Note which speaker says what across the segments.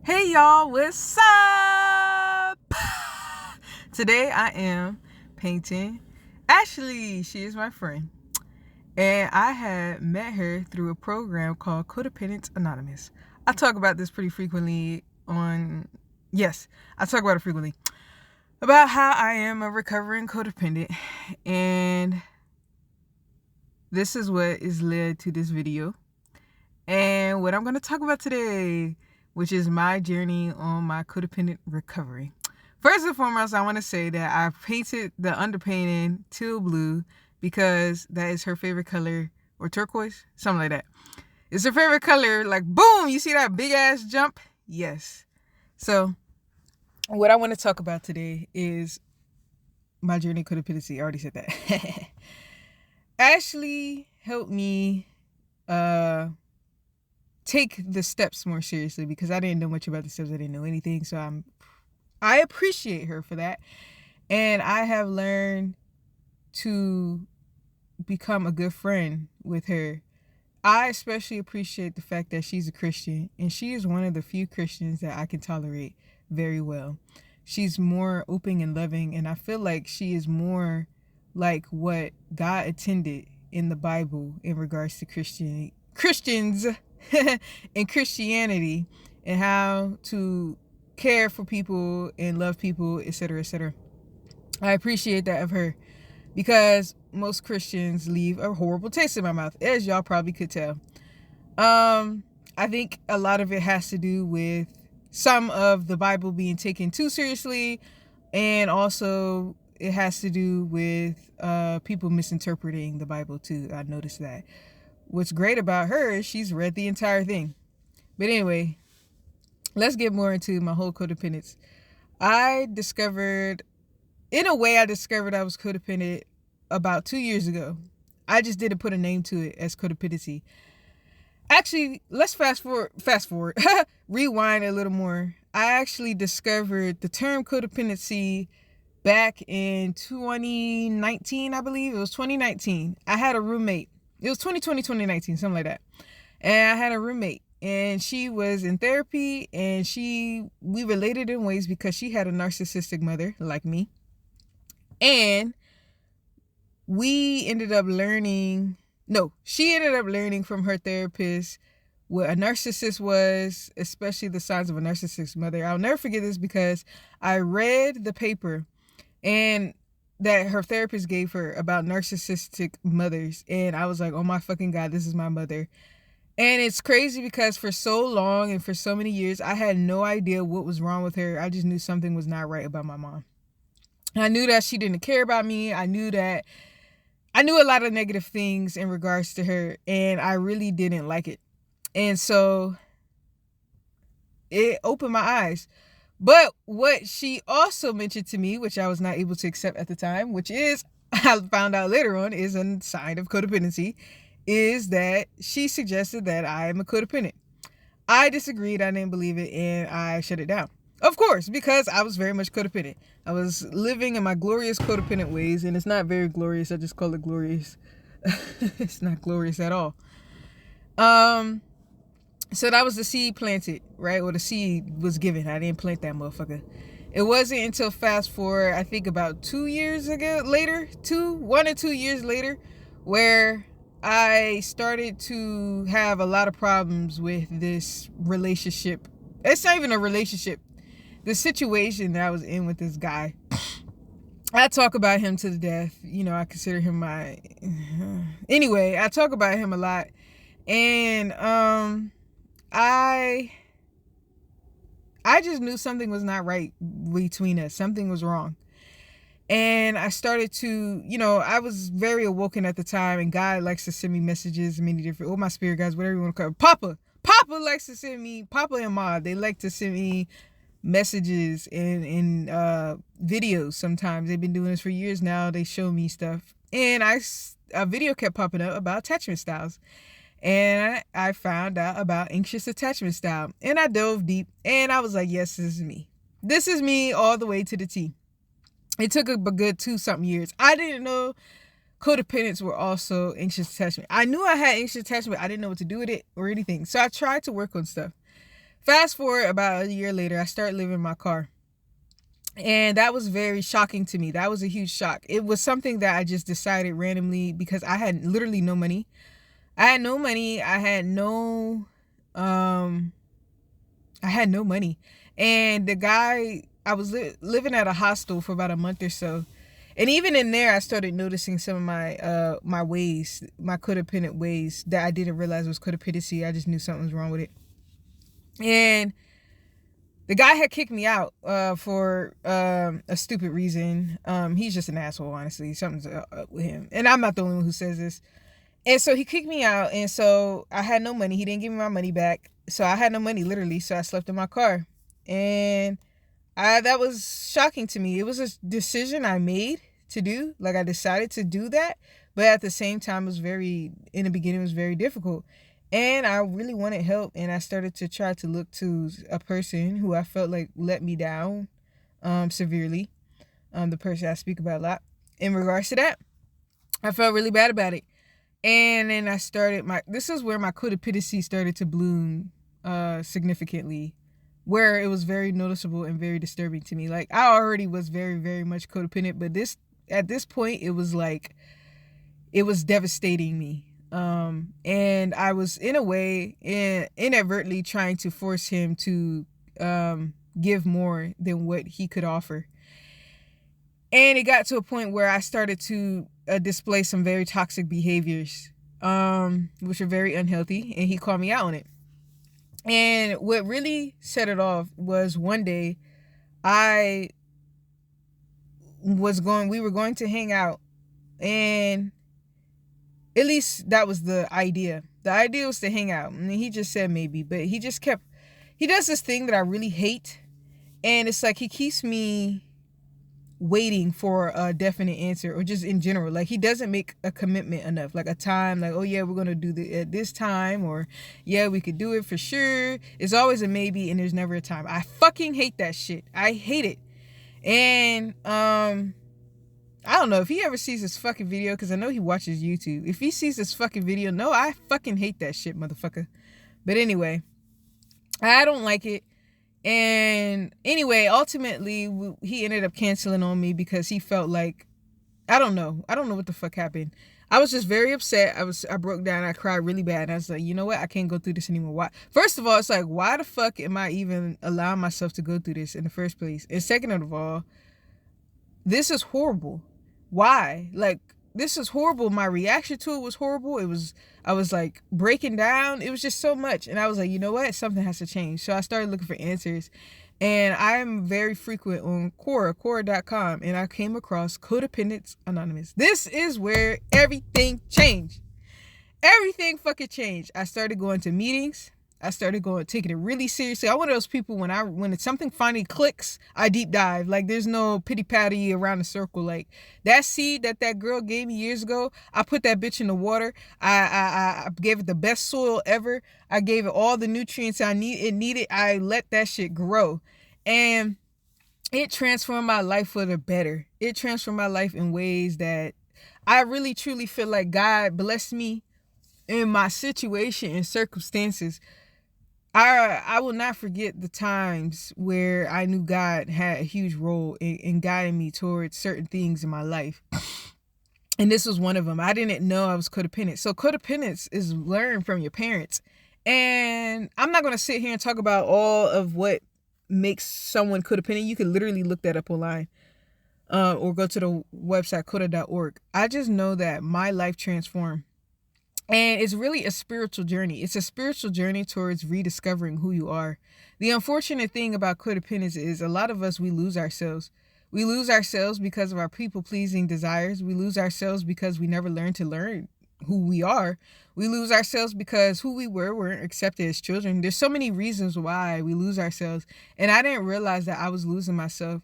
Speaker 1: Hey y'all, what's up? Today I am painting. Actually, she is my friend. And I had met her through a program called Codependent Anonymous. I talk about this pretty frequently I talk about it frequently. About how I am a recovering codependent. And this is what is led to this video. And what I'm going to talk about today, which is my journey on my codependent recovery. First and foremost, I want to say that I painted the underpainting teal blue because that is her favorite color, or turquoise, something like that. It's her favorite color, like boom, you see that big ass jump? Yes. So what I want to talk about today is my journey of codependency. I already said that. Ashley helped me take the steps more seriously because I didn't know much about the steps. I didn't know anything. So I appreciate her for that. And I have learned to become a good friend with her. I especially appreciate the fact that she's a Christian, and she is one of the few Christians that I can tolerate very well. She's more open and loving, and I feel like she is more like what God intended in the Bible in regards to Christians and Christianity, and how to care for people and love people, etc., etc. I appreciate that of her because most Christians leave a horrible taste in my mouth, as y'all probably could tell. I think a lot of it has to do with some of the Bible being taken too seriously, and also it has to do with people misinterpreting the Bible too. I noticed that. What's great about her is she's read the entire thing. But anyway, let's get more into my whole codependence. I discovered I was codependent about 2 years ago. I just didn't put a name to it as codependency. Actually, let's fast forward, rewind a little more. I actually discovered the term codependency back in 2019, I believe. It was 2019. I had a roommate. It was 2020, 2019, something like that. And I had a roommate, and she was in therapy, and we related in ways because she had a narcissistic mother like me. And she ended up learning from her therapist what a narcissist was, especially the signs of a narcissistic mother. I'll never forget this because I read the paper and that her therapist gave her about narcissistic mothers, and I was like, oh my fucking God, this is my mother. And it's crazy because for so long and for so many years, I had no idea what was wrong with her. I just knew something was not right about my mom. I knew that she didn't care about me. I knew a lot of negative things in regards to her, and I really didn't like it. And so it opened my eyes. But what she also mentioned to me, which I was not able to accept at the time, which is, I found out later on, is a sign of codependency, is that she suggested that I am a codependent. I disagreed. I didn't believe it, and I shut it down. Of course, because I was very much codependent. I was living in my glorious codependent ways, and it's not very glorious. I just call it glorious. It's not glorious at all. So that was the seed planted, right? Or the seed was given. I didn't plant that motherfucker. It wasn't until fast forward, I think about 2 years later, 1 or 2 years later, where I started to have a lot of problems with this relationship. It's not even a relationship. The situation that I was in with this guy. I talk about him to the death. You know, I consider him Anyway, I talk about him a lot. And I just knew something was not right between us. Something was wrong. And I started to, I was very awoken at the time, and God likes to send me messages, many different, my spirit guides, whatever you want to call it. Papa likes to send me, Papa and Ma, they like to send me messages and videos sometimes. They've been doing this for years now. They show me stuff. And a video kept popping up about attachment styles. And I found out about anxious attachment style. And I dove deep, and I was like, yes, this is me. This is me all the way to the T. It took a good 2-something years. I didn't know codependents were also anxious attachment. I knew I had anxious attachment, but I didn't know what to do with it or anything. So I tried to work on stuff. Fast forward about a year later, I started living in my car. And that was very shocking to me. That was a huge shock. It was something that I just decided randomly because I had literally no money. I had no money. I had no money. And the guy, I was living at a hostel for about a month or so. And even in there, I started noticing some of my ways, my codependent ways that I didn't realize was codependency. I just knew something was wrong with it. And the guy had kicked me out for a stupid reason. He's just an asshole, honestly. Something's up with him. And I'm not the only one who says this. And so he kicked me out. And so I had no money. He didn't give me my money back. So I had no money, literally. So I slept in my car. And that was shocking to me. It was a decision I made to do. Like, I decided to do that. But at the same time, in the beginning, it was very difficult. And I really wanted help. And I started to try to look to a person who I felt like let me down severely. The person I speak about a lot. In regards to that, I felt really bad about it. And then this is where my codependency started to bloom significantly, where it was very noticeable and very disturbing to me. Like, I already was very, very much codependent, but at this point, it was like, it was devastating me. And I was, in a way, inadvertently trying to force him to give more than what he could offer. And it got to a point where I started to display some very toxic behaviors, which are very unhealthy, and he called me out on it. And what really set it off was one day we were going to hang out, and at least that was the idea. The idea was to hang out. And he just said maybe, but he does this thing that I really hate. And it's like he keeps me waiting for a definite answer, or just in general. Like, he doesn't make a commitment enough, like a time, like, oh yeah, we're going to do it at this time, or yeah, we could do it for sure. It's always a maybe, and there's never a time. I fucking hate that shit. I hate it. And, I don't know if he ever sees this fucking video, because I know he watches YouTube. If he sees this fucking video, no, I fucking hate that shit, motherfucker. But anyway, I don't like it. And anyway, ultimately, he ended up canceling on me because he felt like, I don't know what the fuck happened. I was just very upset. I broke down. I cried really bad. And I was like, you know what? I can't go through this anymore. Why? First of all, it's like, why the fuck am I even allowing myself to go through this in the first place? And second of all, this is horrible. Why? Like, this is horrible. My reaction to it was horrible. I was like breaking down. It was just so much. And I was like, you know what? Something has to change. So I started looking for answers. And I'm very frequent on Quora.com. And I came across Codependents Anonymous. This is where everything changed. Everything fucking changed. I started going to meetings. I started taking it really seriously. I'm one of those people, when something finally clicks, I deep dive. Like, there's no pity patty around the circle. Like, that seed that girl gave me years ago, I put that bitch in the water. I gave it the best soil ever. I gave it all the nutrients it needed. I let that shit grow. And it transformed my life for the better. It transformed my life in ways that I really, truly feel like God blessed me in my situation and circumstances. I will not forget the times where I knew God had a huge role in guiding me towards certain things in my life. And this was one of them. I didn't know I was codependent. So codependence is learned from your parents. And I'm not going to sit here and talk about all of what makes someone codependent. You can literally look that up online, or go to the website CoDA.org. I just know that my life transformed. And it's really a spiritual journey. It's a spiritual journey towards rediscovering who you are. The unfortunate thing about codependence is a lot of us, we lose ourselves. We lose ourselves because of our people-pleasing desires. We lose ourselves because we never learned to learn who we are. We lose ourselves because who we weren't accepted as children. There's so many reasons why we lose ourselves. And I didn't realize that I was losing myself.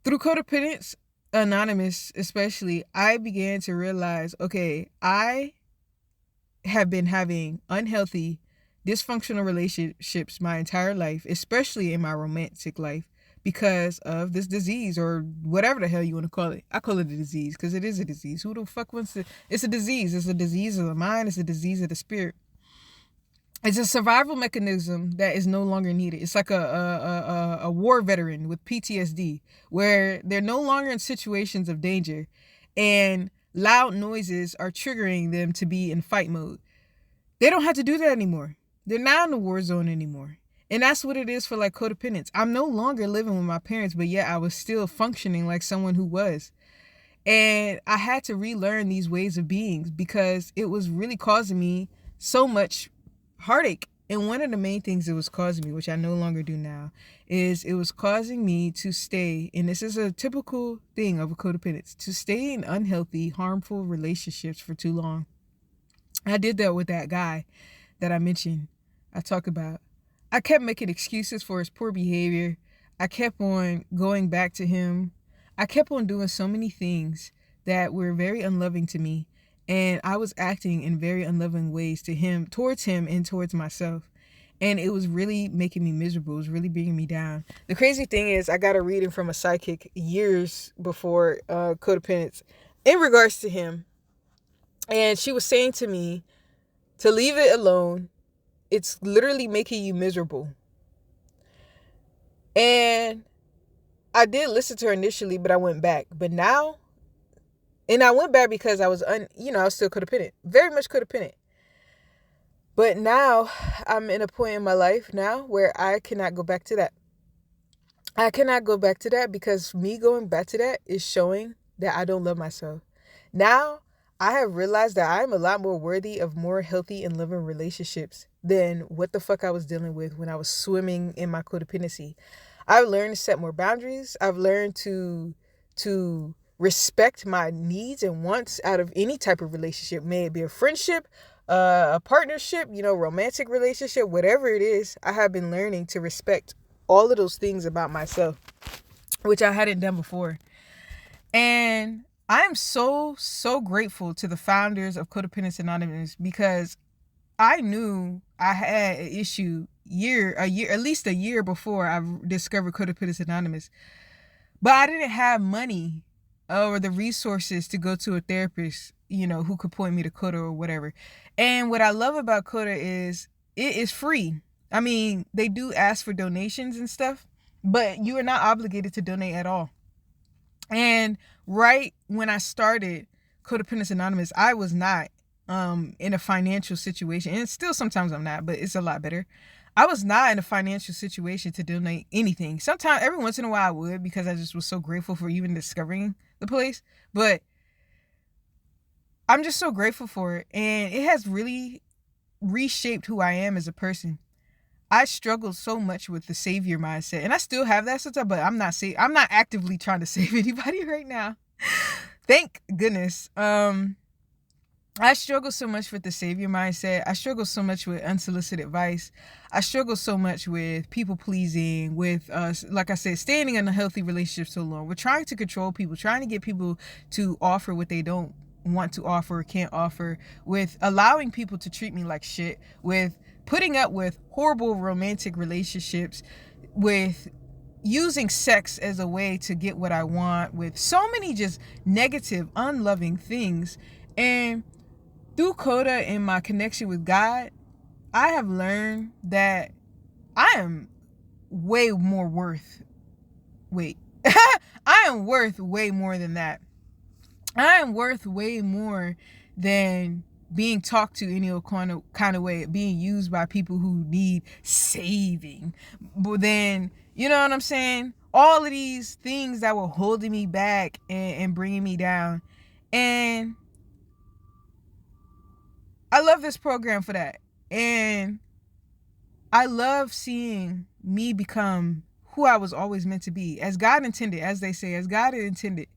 Speaker 1: Through Codependents Anonymous, especially, I began to realize, okay, I have been having unhealthy, dysfunctional relationships my entire life, especially in my romantic life, because of this disease, or whatever the hell you want to call it. I call it a disease because it is a disease. Who the fuck wants to? It's a disease. It's a disease of the mind. It's a disease of the spirit. It's a survival mechanism that is no longer needed. It's like a war veteran with PTSD, where they're no longer in situations of danger, and loud noises are triggering them to be in fight mode. They don't have to do that anymore. They're not in the war zone anymore. And that's what it is for like codependence. I'm no longer living with my parents, but yet I was still functioning like someone who was. And I had to relearn these ways of being because it was really causing me so much heartache. And one of the main things it was causing me, which I no longer do now, is it was causing me to stay, and this is a typical thing of a codependence, to stay in unhealthy, harmful relationships for too long. I did that with that guy that I mentioned, I talk about. I kept making excuses for his poor behavior. I kept on going back to him. I kept on doing so many things that were very unloving to me. And I was acting in very unloving ways to him, towards him, and towards myself. And it was really making me miserable. It was really bringing me down. The crazy thing is, I got a reading from a psychic years before codependence in regards to him. And she was saying to me to leave it alone. It's literally making you miserable. And I did listen to her initially, but I went back. But now, and I went back because I was, I was still codependent. Very much codependent. But now, I'm in a point in my life now where I cannot go back to that. I cannot go back to that because me going back to that is showing that I don't love myself. Now, I have realized that I'm a lot more worthy of more healthy and loving relationships than what the fuck I was dealing with when I was swimming in my codependency. I've learned to set more boundaries. I've learned to respect my needs and wants out of any type of relationship. May it be a friendship, a partnership, romantic relationship, whatever it is. I have been learning to respect all of those things about myself, which I hadn't done before. And I am so, so grateful to the founders of Codependence Anonymous because I knew I had an issue at least a year before I discovered Codependence Anonymous. But I didn't have money or the resources to go to a therapist, who could point me to CoDA or whatever. And what I love about CoDA is it is free. I mean, they do ask for donations and stuff, but you are not obligated to donate at all. And right when I started Codependence Anonymous, I was not in a financial situation. And still sometimes I'm not, but it's a lot better. I was not in a financial situation to donate anything. Sometimes, every once in a while I would, because I just was so grateful for even discovering the place. But I'm just so grateful for it. And it has really reshaped who I am as a person. I struggled so much with the savior mindset, and I still have that sometimes, but I'm not actively trying to save anybody right now. Thank goodness. I struggle so much with the savior mindset. I struggle so much with unsolicited advice. I struggle so much with people pleasing, with like I said, staying in a healthy relationship so long. We're trying to control people, trying to get people to offer what they don't want to offer or can't offer, with allowing people to treat me like shit, with putting up with horrible romantic relationships, with using sex as a way to get what I want, with so many just negative, unloving things. And through CoDA and my connection with God, I have learned that I am way more worth. I am worth way more than that. I am worth way more than being talked to any kind of way, being used by people who need saving. But then, you know what I'm saying? All of these things that were holding me back and bringing me down. And I love this program for that. And I love seeing me become who I was always meant to be, as God intended, as they say, as God intended.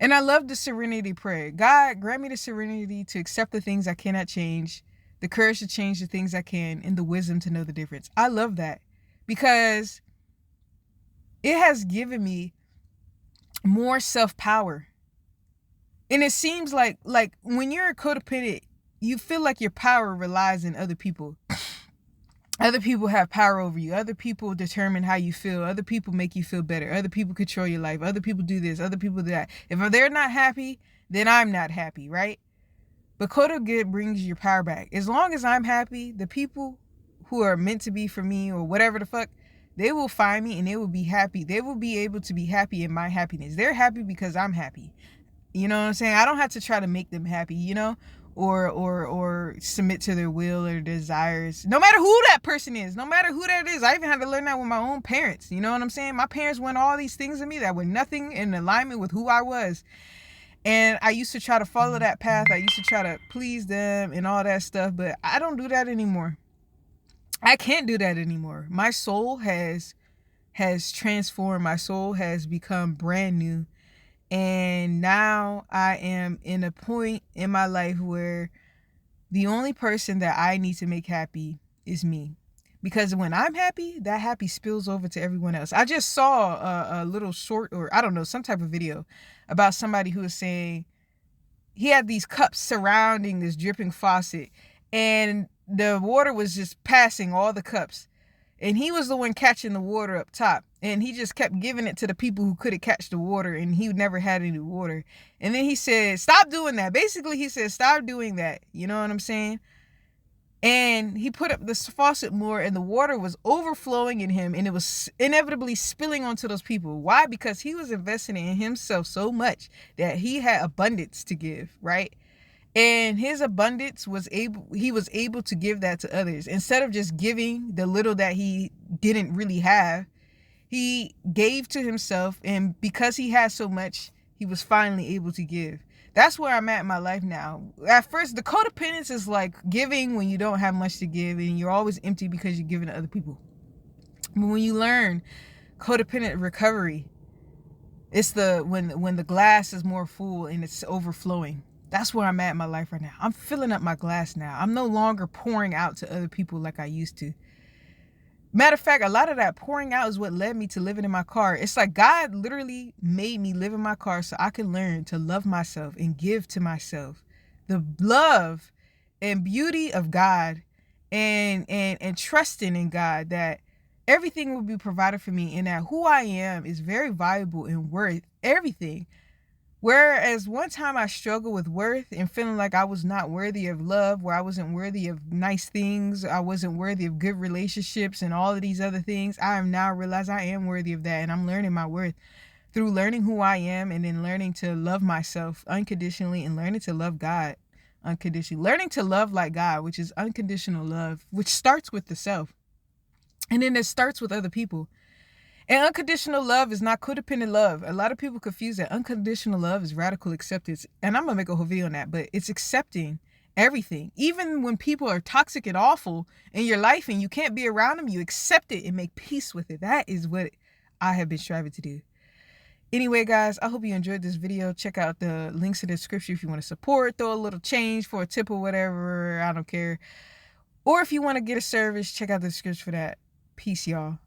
Speaker 1: And I love the serenity prayer. God, grant me the serenity to accept the things I cannot change, the courage to change the things I can, and the wisdom to know the difference. I love that because it has given me more self-power. And it seems like when you're codependent, you feel like your power relies in other people. Other people have power over you. Other people determine how you feel. Other people make you feel better. Other people control your life. Other people do this. Other people do that. If they're not happy, then I'm not happy, right? But CoDA brings your power back. As long as I'm happy, the people who are meant to be for me or whatever the fuck, they will find me and they will be happy. They will be able to be happy in my happiness. They're happy because I'm happy. You know what I'm saying? I don't have to try to make them happy, you know, or submit to their will or desires. No matter who that person is, no matter who that is. I even had to learn that with my own parents. You know what I'm saying? My parents want all these things in me that were nothing in alignment with who I was. And I used to try to follow that path. I used to try to please them and all that stuff, but I don't do that anymore. I can't do that anymore. My soul has transformed. My soul has become brand new. And now I am in a point in my life where the only person that I need to make happy is me. Because when I'm happy, that happy spills over to everyone else. I just saw a little short, or I don't know, some type of video about somebody who was saying he had these cups surrounding this dripping faucet and the water was just passing all the cups. And he was the one catching the water up top. And he just kept giving it to the people who couldn't catch the water. And he never had any water. And then he said, stop doing that. Basically, he said, stop doing that. You know what I'm saying? And he put up the faucet more and the water was overflowing in him. And it was inevitably spilling onto those people. Why? Because he was investing in himself so much that he had abundance to give, right? And his abundance he was able to give that to others. Instead of just giving the little that he didn't really have, he gave to himself. And because he had so much, he was finally able to give. That's where I'm at in my life now. At first, the codependence is like giving when you don't have much to give and you're always empty because you're giving to other people. But when you learn codependent recovery, it's when the glass is more full and it's overflowing. That's where I'm at in my life right now. I'm filling up my glass now. I'm no longer pouring out to other people like I used to. Matter of fact, a lot of that pouring out is what led me to living in my car. It's like God literally made me live in my car so I can learn to love myself and give to myself the love and beauty of God and trusting in God that everything will be provided for me and that who I am is very valuable and worth everything. Whereas one time I struggled with worth and feeling like I was not worthy of love, where I wasn't worthy of nice things, I wasn't worthy of good relationships and all of these other things, I have now realized I am worthy of that. And I'm learning my worth through learning who I am and then learning to love myself unconditionally and learning to love God unconditionally. Learning to love like God, which is unconditional love, which starts with the self. And then it starts with other people. And unconditional love is not codependent love. A lot of people confuse that. Unconditional love is radical acceptance. And I'm going to make a whole video on that. But it's accepting everything. Even when people are toxic and awful in your life and you can't be around them, you accept it and make peace with it. That is what I have been striving to do. Anyway, guys, I hope you enjoyed this video. Check out the links in the description if you want to support. Throw a little change for a tip or whatever. I don't care. Or if you want to get a service, check out the description for that. Peace, y'all.